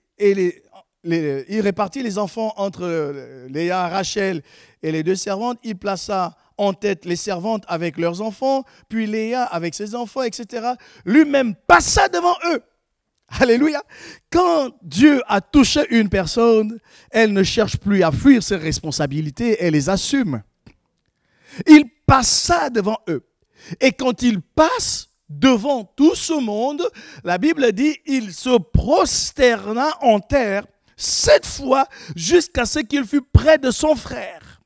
les enfants entre Léa, Rachel et les deux servantes. Il plaça en tête les servantes avec leurs enfants, puis Léa avec ses enfants, etc. Lui-même passa devant eux. Alléluia. Quand Dieu a touché une personne, elle ne cherche plus à fuir ses responsabilités, elle les assume. Il passa devant eux. Et quand il passe devant tout ce monde, la Bible dit, il se prosterna en terre 7 fois jusqu'à ce qu'il fût près de son frère.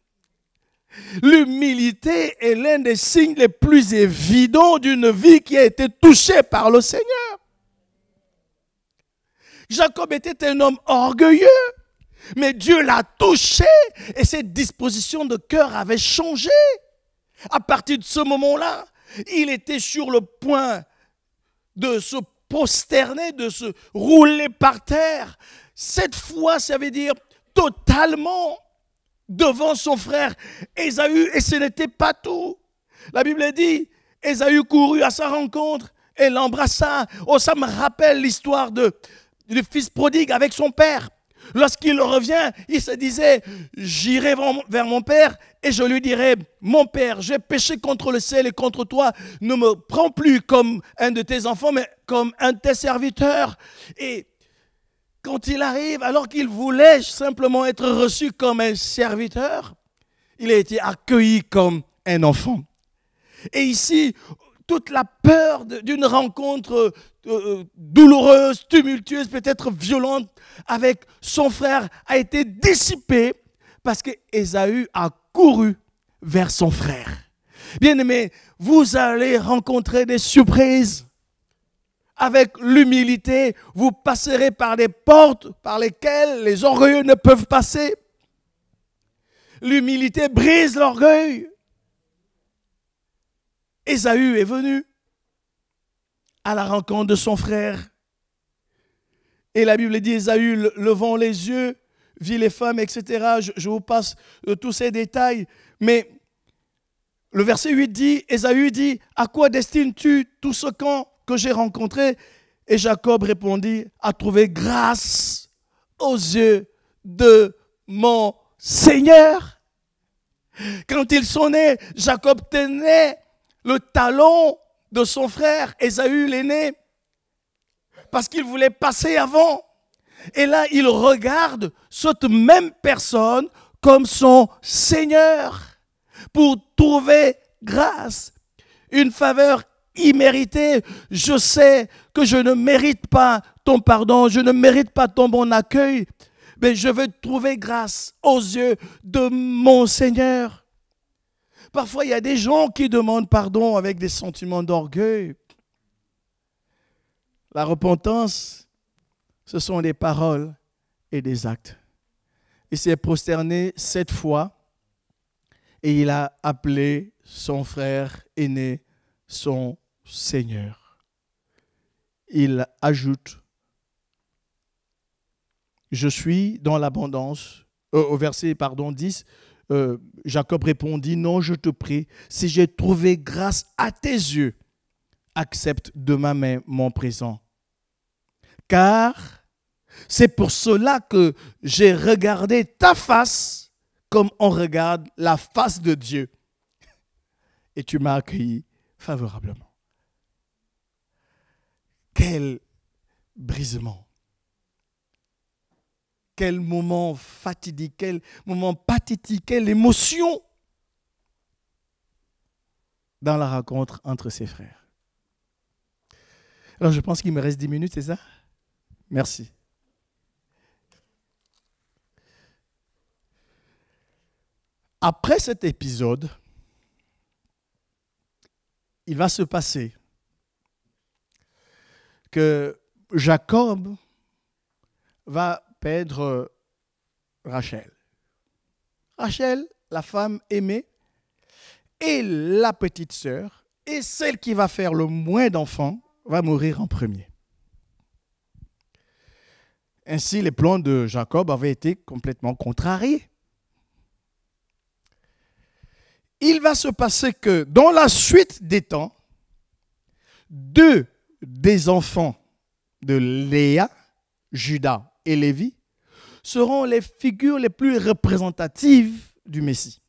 L'humilité est l'un des signes les plus évidents d'une vie qui a été touchée par le Seigneur. Jacob était un homme orgueilleux, mais Dieu l'a touché et ses dispositions de cœur avaient changé. À partir de ce moment-là, il était sur le point de se prosterner, de se rouler par terre. 7 fois, ça veut dire totalement devant son frère Ésaü, et ce n'était pas tout. La Bible dit, Ésaü courut à sa rencontre et l'embrassa. Oh, ça me rappelle l'histoire du fils prodigue avec son père. Lorsqu'il revient, il se disait, j'irai vers mon père et je lui dirai, mon père, j'ai péché contre le ciel et contre toi, ne me prends plus comme un de tes enfants, mais comme un de tes serviteurs. Et quand il arrive, alors qu'il voulait simplement être reçu comme un serviteur, il a été accueilli comme un enfant. Et ici, toute la peur d'une rencontre douloureuse, tumultueuse, peut-être violente avec son frère a été dissipée parce que Ésaü a couru vers son frère. Bien-aimés, vous allez rencontrer des surprises. Avec l'humilité, vous passerez par des portes par lesquelles les orgueilleux ne peuvent passer. L'humilité brise l'orgueil. Ésaü est venu à la rencontre de son frère. Et la Bible dit, Ésaü, levant les yeux, vit les femmes, etc. Je vous passe tous ces détails. Mais le verset 8 dit, Ésaü dit, à quoi destines-tu tout ce camp que j'ai rencontré? Et Jacob répondit, à trouver grâce aux yeux de mon Seigneur. Quand ils sont nés, Jacob tenait le talon de son frère, Ésaü l'aîné, parce qu'il voulait passer avant. Et là, il regarde cette même personne comme son Seigneur pour trouver grâce, une faveur imméritée. Je sais que je ne mérite pas ton pardon, je ne mérite pas ton bon accueil, mais je veux trouver grâce aux yeux de mon Seigneur. Parfois, il y a des gens qui demandent pardon avec des sentiments d'orgueil. La repentance, ce sont des paroles et des actes. Il s'est prosterné 7 fois et il a appelé son frère aîné son Seigneur. Il ajoute, je suis dans l'abondance, au verset 10, Jacob répondit, non, je te prie, si j'ai trouvé grâce à tes yeux, accepte de ma main mon présent. Car c'est pour cela que j'ai regardé ta face comme on regarde la face de Dieu. Et tu m'as accueilli favorablement. Quel brisement. Quel moment fatidique, quel moment pathétique, quelle émotion dans la rencontre entre ses frères. Alors je pense qu'il me reste 10 minutes, c'est ça? Merci. Après cet épisode, il va se passer que Jacob va perdre Rachel. Rachel, la femme aimée, et la petite sœur, et celle qui va faire le moins d'enfants, va mourir en premier. Ainsi, les plans de Jacob avaient été complètement contrariés. Il va se passer que dans la suite des temps, 2 des enfants de Léa, Judas et Lévi, seront les figures les plus représentatives du Messie.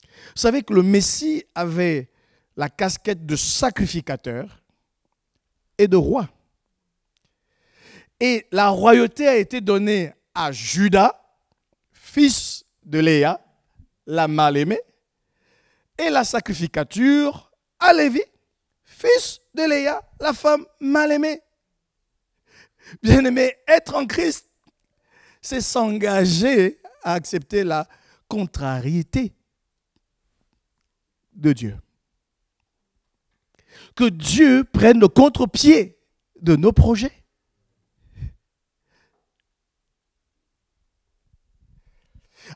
Vous savez que le Messie avait la casquette de sacrificateur et de roi. Et la royauté a été donnée à Judas, fils de Léa, la mal-aimée, et la sacrificature à Lévi, fils de Léa, la femme mal-aimée. Bien-aimé, être en Christ, c'est s'engager à accepter la contrariété de Dieu. Que Dieu prenne le contre-pied de nos projets.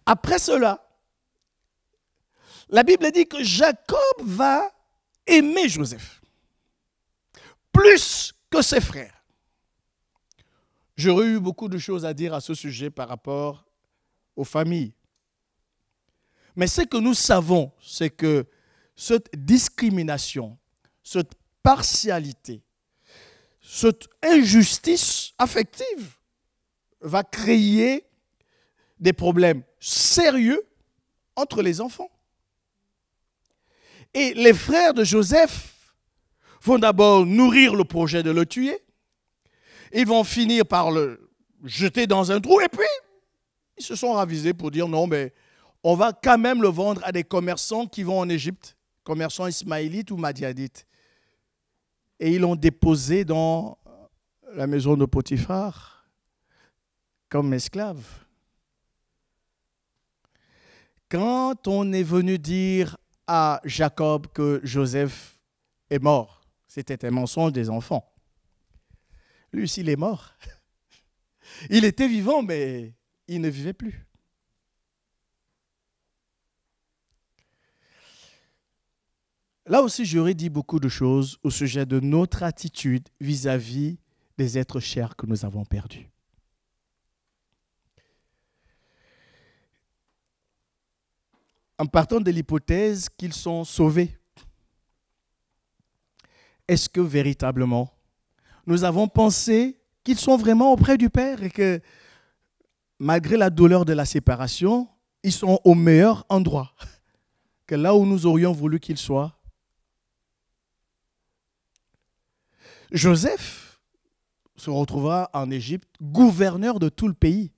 Après cela, la Bible dit que Jacob va aimer Joseph plus que ses frères. J'aurais eu beaucoup de choses à dire à ce sujet par rapport aux familles. Mais ce que nous savons, c'est que cette discrimination, cette partialité, cette injustice affective va créer des problèmes sérieux entre les enfants. Et les frères de Joseph vont d'abord nourrir le projet de le tuer. Ils vont finir par le jeter dans un trou et puis ils se sont ravisés pour dire non, mais on va quand même le vendre à des commerçants qui vont en Égypte, commerçants ismaélites ou madianites. Et ils l'ont déposé dans la maison de Potiphar comme esclave. Quand on est venu dire à Jacob que Joseph est mort, c'était un mensonge des enfants. Lui aussi, il est mort. Il était vivant, mais il ne vivait plus. Là aussi, j'aurais dit beaucoup de choses au sujet de notre attitude vis-à-vis des êtres chers que nous avons perdus. En partant de l'hypothèse qu'ils sont sauvés, est-ce que véritablement nous avons pensé qu'ils sont vraiment auprès du Père et que malgré la douleur de la séparation, ils sont au meilleur endroit que là où nous aurions voulu qu'ils soient? Joseph se retrouvera en Égypte, gouverneur de tout le pays.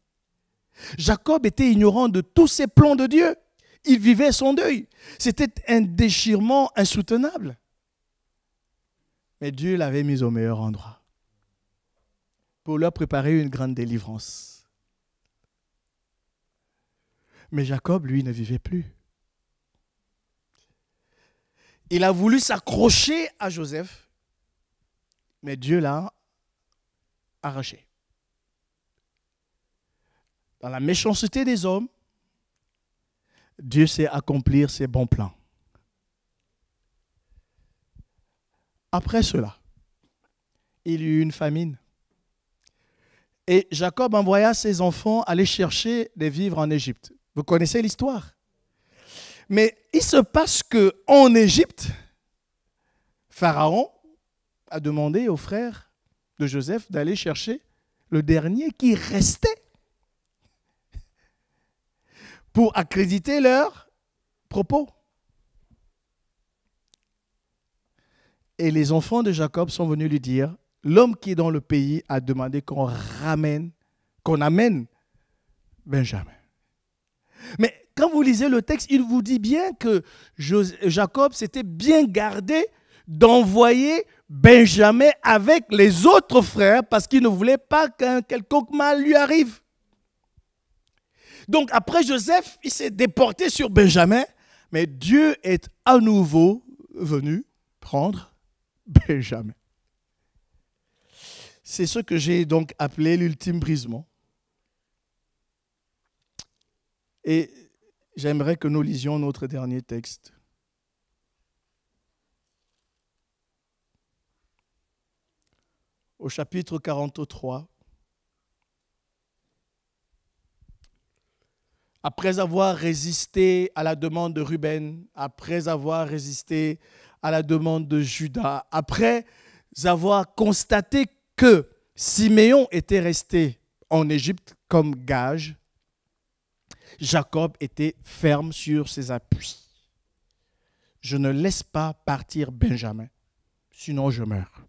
Jacob était ignorant de tous ces plans de Dieu. Il vivait son deuil. C'était un déchirement insoutenable. Mais Dieu l'avait mis au meilleur endroit pour leur préparer une grande délivrance. Mais Jacob, lui, ne vivait plus. Il a voulu s'accrocher à Joseph, mais Dieu l'a arraché. Dans la méchanceté des hommes, Dieu sait accomplir ses bons plans. Après cela, il y eut une famine. Et Jacob envoya ses enfants aller chercher des vivres en Égypte. Vous connaissez l'histoire. Mais il se passe qu'en Égypte, Pharaon a demandé aux frères de Joseph d'aller chercher le dernier qui restait pour accréditer leurs propos. Et les enfants de Jacob sont venus lui dire, l'homme qui est dans le pays a demandé qu'on amène Benjamin. Mais quand vous lisez le texte, il vous dit bien que Jacob s'était bien gardé d'envoyer Benjamin avec les autres frères parce qu'il ne voulait pas qu'un quelconque mal lui arrive. Donc après Joseph, il s'est déporté sur Benjamin, mais Dieu est à nouveau venu prendre Benjamin. C'est ce que j'ai donc appelé l'ultime brisement. Et j'aimerais que nous lisions notre dernier texte. Au chapitre 43. Après avoir résisté à la demande de Ruben, après avoir résisté à la demande de Judas, après avoir constaté que Siméon était resté en Égypte comme gage, Jacob était ferme sur ses appuis. Je ne laisse pas partir Benjamin, sinon je meurs.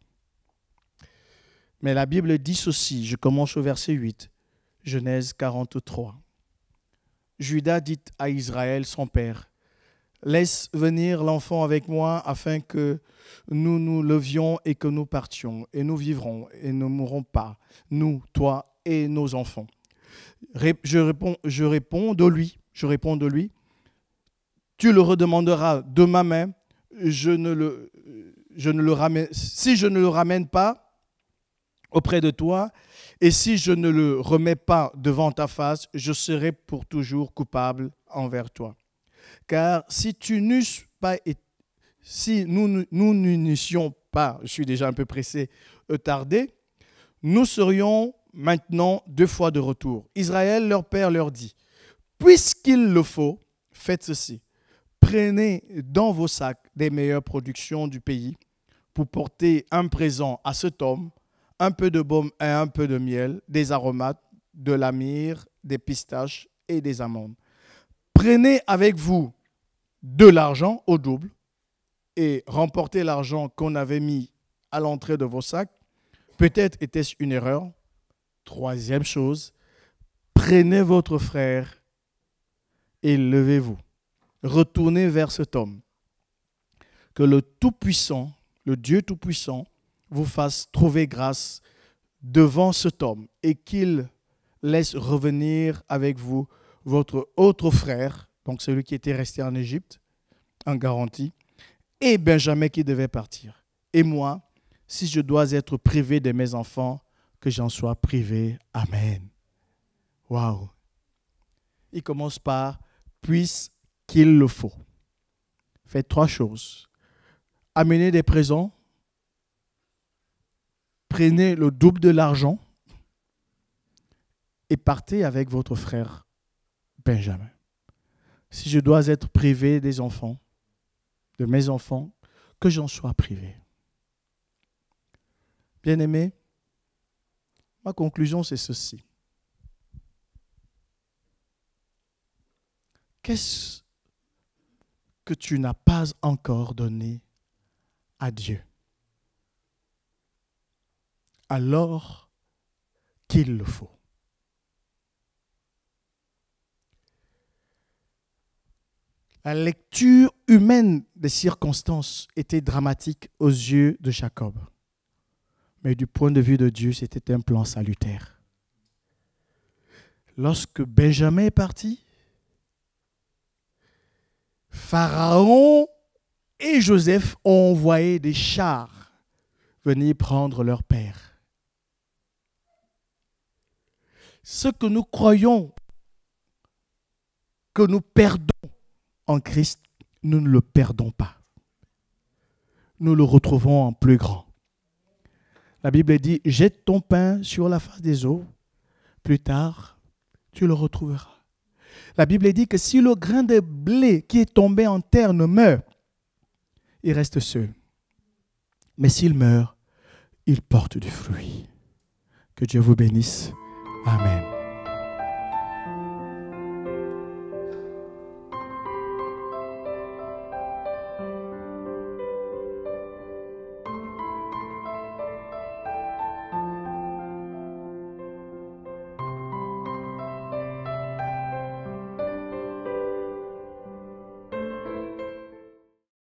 Mais la Bible dit ceci, je commence au verset 8, Genèse 43. Judas dit à Israël, son père, « Laisse venir l'enfant avec moi afin que nous nous levions et que nous partions, et nous vivrons et ne mourrons pas, nous, toi et nos enfants. » Je réponds de lui, tu le redemanderas de ma main, si je ne le ramène pas auprès de toi, et si je ne le remets pas devant ta face, je serai pour toujours coupable envers toi. Car si nous n'eussions pas, je suis déjà un peu pressé, tardé, nous serions maintenant 2 fois de retour. Israël, leur père, leur dit, puisqu'il le faut, faites ceci. Prenez dans vos sacs des meilleures productions du pays pour porter un présent à cet homme, un peu de baume et un peu de miel, des aromates, de la myrrhe, des pistaches et des amandes. Prenez avec vous de l'argent au double et remportez l'argent qu'on avait mis à l'entrée de vos sacs. Peut-être était-ce une erreur. 3e chose, prenez votre frère et levez-vous. Retournez vers cet homme. Que le Tout-Puissant, le Dieu Tout-Puissant, vous fasse trouver grâce devant cet homme et qu'il laisse revenir avec vous votre autre frère, donc celui qui était resté en Égypte, en garantie, et Benjamin qui devait partir. Et moi, si je dois être privé de mes enfants, que j'en sois privé. Amen. Waouh. Il commence par « puisqu'il le faut ». Faites 3 choses. Amenez des présents. Prenez le double de l'argent et partez avec votre frère Benjamin. Si je dois être privé des enfants, de mes enfants, que j'en sois privé. Bien-aimés, ma conclusion, c'est ceci. Qu'est-ce que tu n'as pas encore donné à Dieu alors qu'il le faut? La lecture humaine des circonstances était dramatique aux yeux de Jacob. Mais du point de vue de Dieu, c'était un plan salutaire. Lorsque Benjamin est parti, Pharaon et Joseph ont envoyé des chars venir prendre leur père. Ce que nous croyons que nous perdons en Christ, nous ne le perdons pas. Nous le retrouvons en plus grand. La Bible dit, jette ton pain sur la face des eaux, plus tard, tu le retrouveras. La Bible dit que si le grain de blé qui est tombé en terre ne meurt, il reste seul. Mais s'il meurt, il porte du fruit. Que Dieu vous bénisse. Amen.